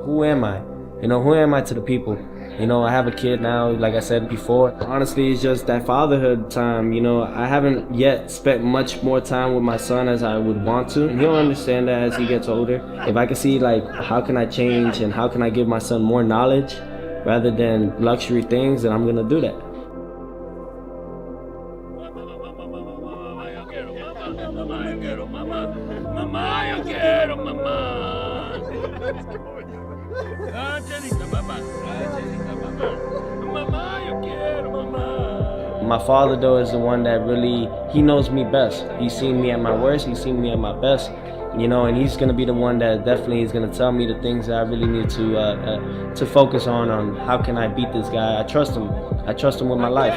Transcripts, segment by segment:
Who am I? Who am I to the people? I have a kid now, like I said before. Honestly, it's just that fatherhood time. I haven't yet spent much more time with my son as I would want to. And he'll understand that as he gets older. If I can see, like, how can I change and how can I give my son more knowledge rather than luxury things, then I'm gonna do that. My father, though, is the one that really, he knows me best. He's seen me at my worst, he's seen me at my best, and he's gonna be the one that definitely is gonna tell me the things that I really need to focus on how can I beat this guy. I trust him with my life.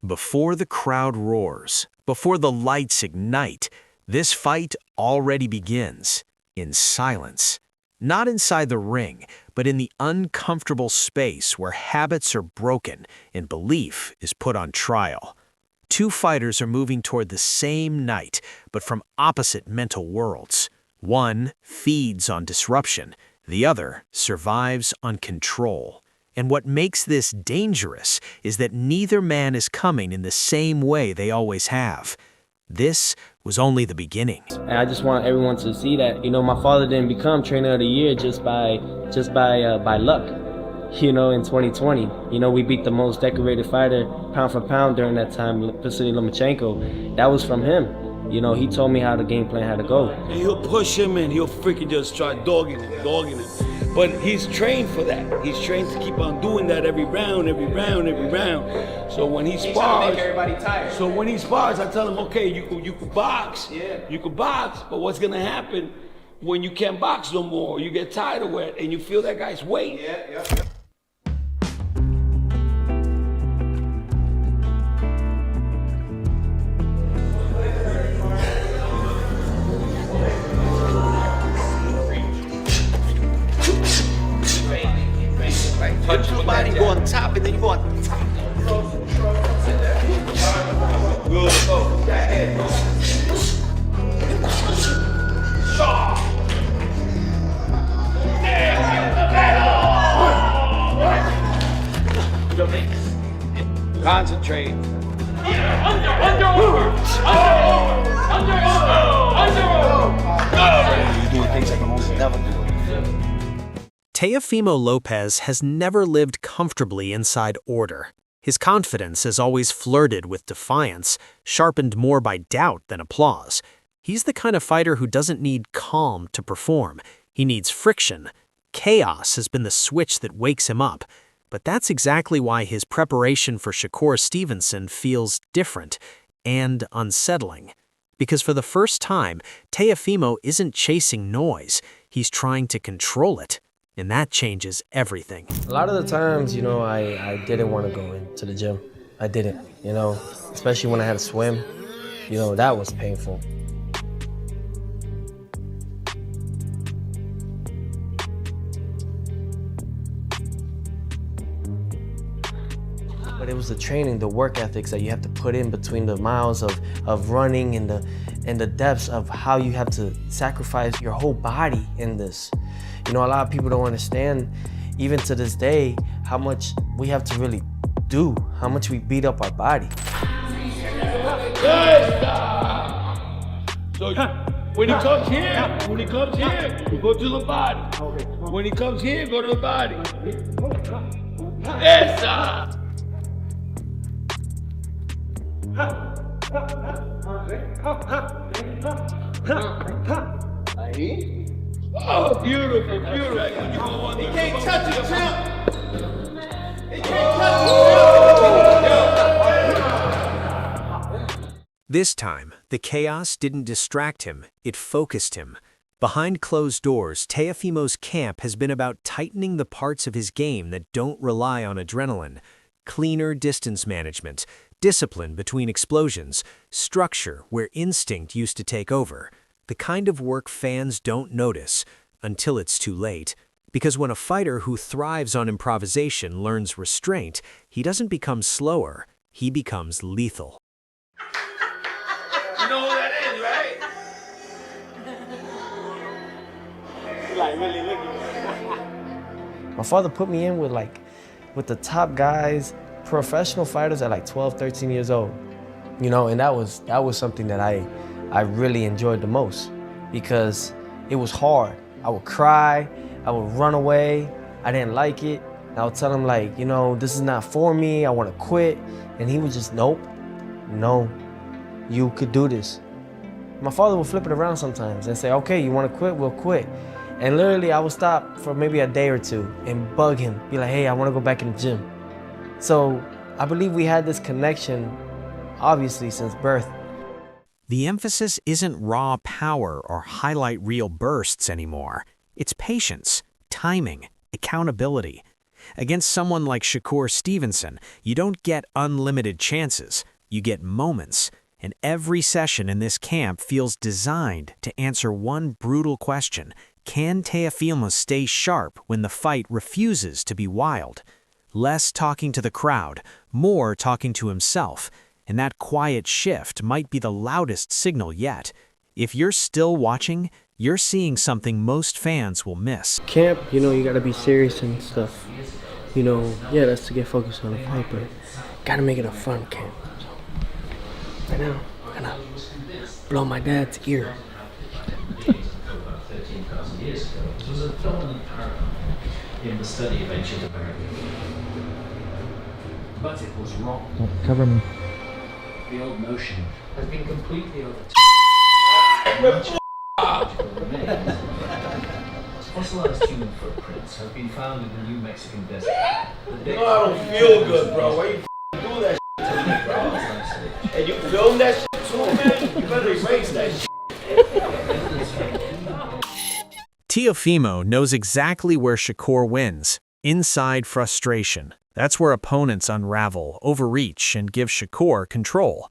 Before the crowd roars, before the lights ignite, this fight already begins in silence. Not inside the ring, but in the uncomfortable space where habits are broken and belief is put on trial. Two fighters are moving toward the same night, but from opposite mental worlds. One feeds on disruption, the other survives on control. And what makes this dangerous is that neither man is coming in the same way they always have. This was only the beginning. And I just want everyone to see that, my father didn't become trainer of the year just by luck. In 2020, we beat the most decorated fighter pound for pound during that time, Vasily Lomachenko. That was from him. He told me how the game plan had to go. And he'll push him and he'll freaking just try dogging him. But he's trained for that. He's trained to keep on doing that every round. So when he spars, trying to make everybody tired. So when he spars, I tell him, okay, you could box. Yeah. You could box, but what's gonna happen when you can't box no more? You get tired of it and you feel that guy's weight. Yeah. Punch your body, go on top, and then you go on top. Good. Go. That head. Concentrate. You're doing things I can almost never do. Teofimo Lopez has never lived comfortably inside order. His confidence has always flirted with defiance, sharpened more by doubt than applause. He's the kind of fighter who doesn't need calm to perform. He needs friction. Chaos has been the switch that wakes him up. But that's exactly why his preparation for Shakur Stevenson feels different and unsettling. Because for the first time, Teofimo isn't chasing noise. He's trying to control it. And that changes everything. A lot of the times, I didn't want to go into the gym. I didn't, especially when I had to swim. That was painful. But it was the training, the work ethics that you have to put in between the miles of running and the depths of how you have to sacrifice your whole body in this. A lot of people don't understand, even to this day, how much we have to really do, how much we beat up our body. So when he comes here, you go to the body. When he comes here, go to the body. Yes, Oh, beautiful. He can't touch it, champ. He can't touch it. This time, the chaos didn't distract him, it focused him. Behind closed doors, Teofimo's camp has been about tightening the parts of his game that don't rely on adrenaline. Cleaner distance management, discipline between explosions, structure where instinct used to take over. The kind of work fans don't notice until it's too late. Because when a fighter who thrives on improvisation learns restraint, he doesn't become slower, he becomes lethal. You know who that is, right? Like really looking. My father put me in with the top guys, professional fighters at like 12, 13 years old. You know, and that was something that I really enjoyed the most because it was hard. I would cry, I would run away, I didn't like it. I would tell him like, you know, this is not for me, I want to quit. And he would just, nope, no, you could do this. My father would flip it around sometimes and say, okay, you want to quit, we'll quit. And literally I would stop for maybe a day or two and bug him, be like, hey, I want to go back in the gym. So I believe we had this connection, obviously, since birth. The emphasis isn't raw power or highlight reel bursts anymore. It's patience, timing, accountability. Against someone like Shakur Stevenson, you don't get unlimited chances, you get moments. And every session in this camp feels designed to answer one brutal question. Can Teofimo stay sharp when the fight refuses to be wild? Less talking to the crowd, more talking to himself. And that quiet shift might be the loudest signal yet. If you're still watching, you're seeing something most fans will miss. Camp, you know, you gotta be serious and stuff. You know, yeah, that's to get focused on the fight, but gotta make it a fun camp. So, right now, I'm gonna blow my dad's ear. 13,000 years ago, it was a dominant paradigm in the study of ancient America. But it was wrong. Cover me. The old notion has been completely overturned. Fossilized human footprints have been found in the New Mexican desert. You know I don't feel good, bro. Why you do that to me, bro? And you film that too, man? You better erase that shit. Teofimo knows exactly where Shakur wins, inside frustration. That's where opponents unravel, overreach, and give Shakur control.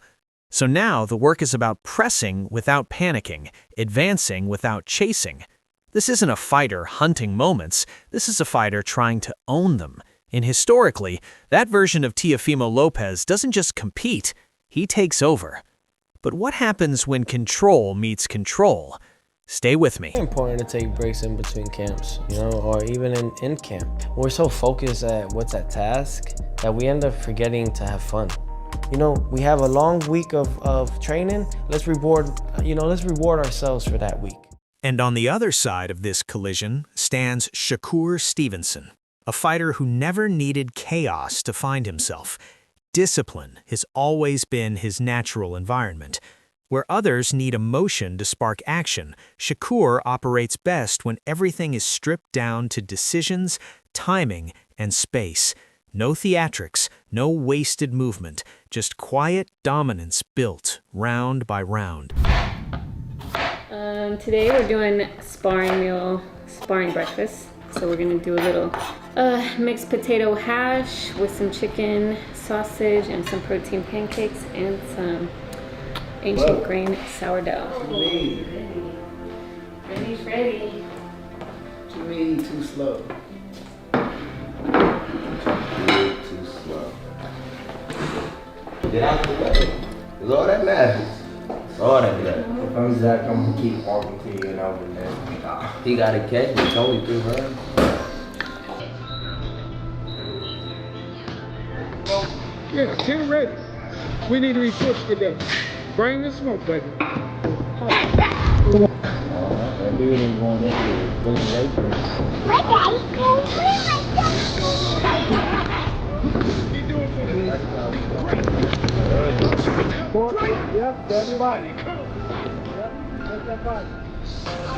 So now the work is about pressing without panicking, advancing without chasing. This isn't a fighter hunting moments, this is a fighter trying to own them. And historically, that version of Teofimo Lopez doesn't just compete, he takes over. But what happens when control meets control? Stay with me. It's important to take breaks in between camps, you know, or even in camp. We're so focused at what's at task that we end up forgetting to have fun. You know, we have a long week of training. Let's reward ourselves for that week. And on the other side of this collision stands Shakur Stevenson, a fighter who never needed chaos to find himself. Discipline has always been his natural environment. Where others need emotion to spark action, Shakur operates best when everything is stripped down to decisions, timing, and space. No theatrics, no wasted movement, just quiet dominance built round by round. Today we're doing sparring breakfast. So we're gonna do a little mixed potato hash with some chicken, sausage, and some protein pancakes, and some ancient grain sourdough. Ready, ready. Too mean, too slow. Too slow. Get out the way. It's all that matters. It's all that matters. If I'm Zach, I'm gonna keep walking to you and over there. He gotta catch me. It's only 3 rounds. Yeah, get ready. We need to be pushed today. Bring the smoke, baby. That dude ain't going that good. Yep, that's the body. Yep, that's that body.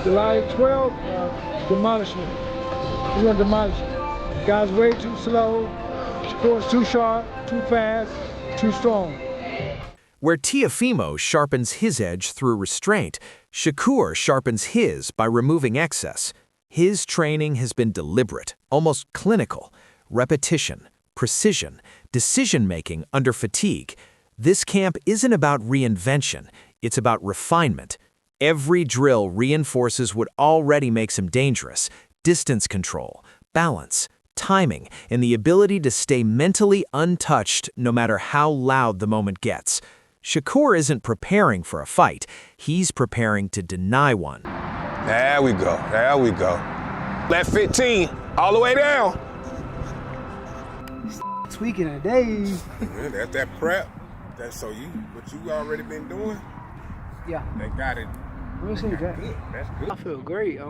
July 12th, demolishment. We're gonna demolish it. The guy's way too slow. Shakur's too sharp, too fast, too strong. Where Teofimo sharpens his edge through restraint, Shakur sharpens his by removing excess. His training has been deliberate, almost clinical. Repetition, precision, decision-making under fatigue. This camp isn't about reinvention, it's about refinement. Every drill reinforces what already makes him dangerous: distance control, balance, timing, and the ability to stay mentally untouched no matter how loud the moment gets. Shakur isn't preparing for a fight. He's preparing to deny one. There we go. There we go. Left 15, all the way down. Tweaking today. Man, that's that prep. That's so what you already been doing. Yeah. They got it. That's good. I feel great.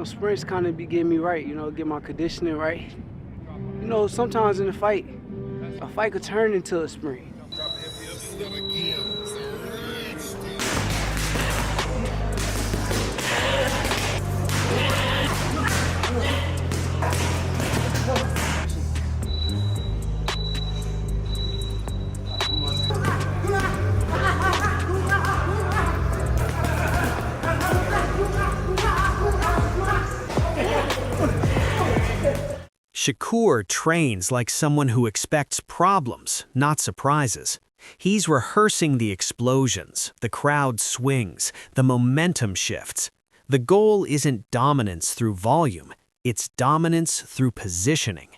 Sprints kind of be getting me right. Get my conditioning right. Sometimes in a fight could turn into a sprint. Shakur trains like someone who expects problems, not surprises. He's rehearsing the explosions, the crowd swings, the momentum shifts. The goal isn't dominance through volume, it's dominance through positioning.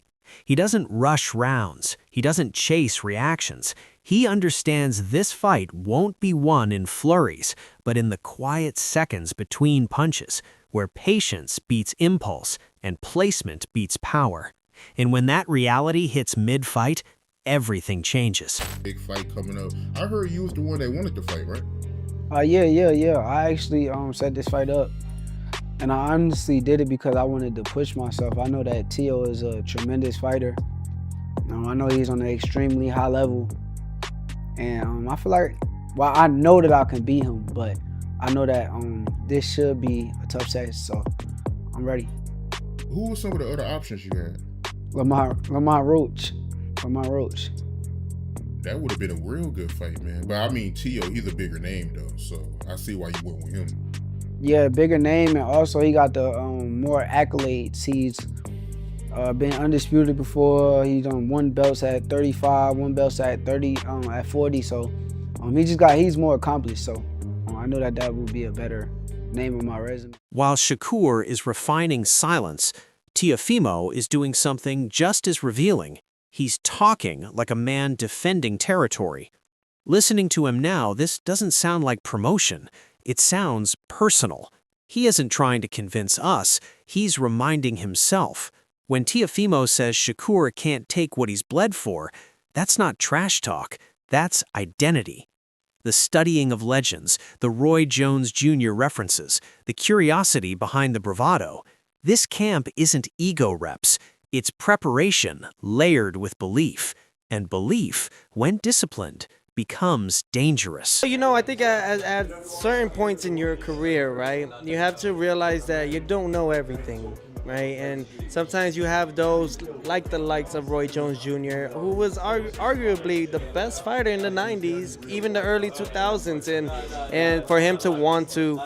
He doesn't rush rounds, he doesn't chase reactions. He understands this fight won't be won in flurries, but in the quiet seconds between punches, where patience beats impulse and placement beats power. And when that reality hits mid-fight, everything changes. Big fight coming up. I heard you was the one that wanted to fight, right? Yeah. I actually set this fight up. And I honestly did it because I wanted to push myself. I know that Teo is a tremendous fighter. I know he's on an extremely high level. And I feel like, I know that I can beat him, but I know that this should be a tough test, so I'm ready. Who were some of the other options you had? Lamar Roach. That would have been a real good fight, man. But I mean, Teo, he's a bigger name though, so I see why you went with him. Yeah, bigger name, and also he got the more accolades. He's been undisputed before. He's won belts at 35, won belts at 30, at 40. So he's more accomplished. So I know that would be a better name on my resume. While Shakur is refining silence, Teofimo is doing something just as revealing. He's talking like a man defending territory. Listening to him now, this doesn't sound like promotion. It sounds personal. He isn't trying to convince us, he's reminding himself. When Teofimo says Shakur can't take what he's bled for, that's not trash talk, that's identity. The studying of legends, the Roy Jones Jr. references, the curiosity behind the bravado. This camp isn't ego reps, it's preparation layered with belief. And belief, when disciplined, becomes dangerous. I think at certain points in your career, right, you have to realize that you don't know everything, right? And sometimes you have those, like the likes of Roy Jones Jr., who was arguably the best fighter in the 90s, even the early 2000s. And for him to want to,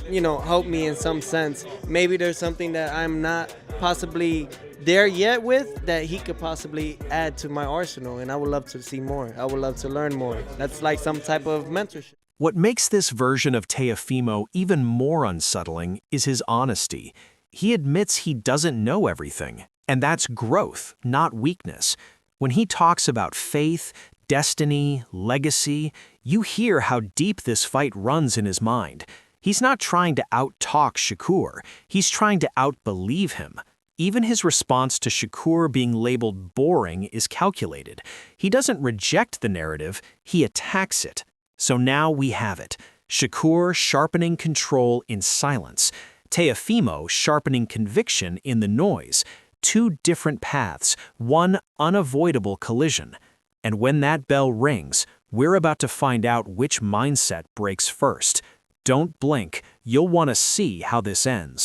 help me in some sense, maybe there's something that I'm not possibly there yet with that he could possibly add to my arsenal, and I would love to see more. I would love to learn more. That's like some type of mentorship. What makes this version of Teofimo even more unsettling is his honesty. He admits he doesn't know everything, and that's growth, not weakness. When he talks about faith, destiny, legacy, you hear how deep this fight runs in his mind. He's not trying to out-talk Shakur, he's trying to out-believe him. Even his response to Shakur being labeled boring is calculated. He doesn't reject the narrative, he attacks it. So now we have it. Shakur sharpening control in silence. Teofimo sharpening conviction in the noise. Two different paths, one unavoidable collision. And when that bell rings, we're about to find out which mindset breaks first. Don't blink, you'll want to see how this ends.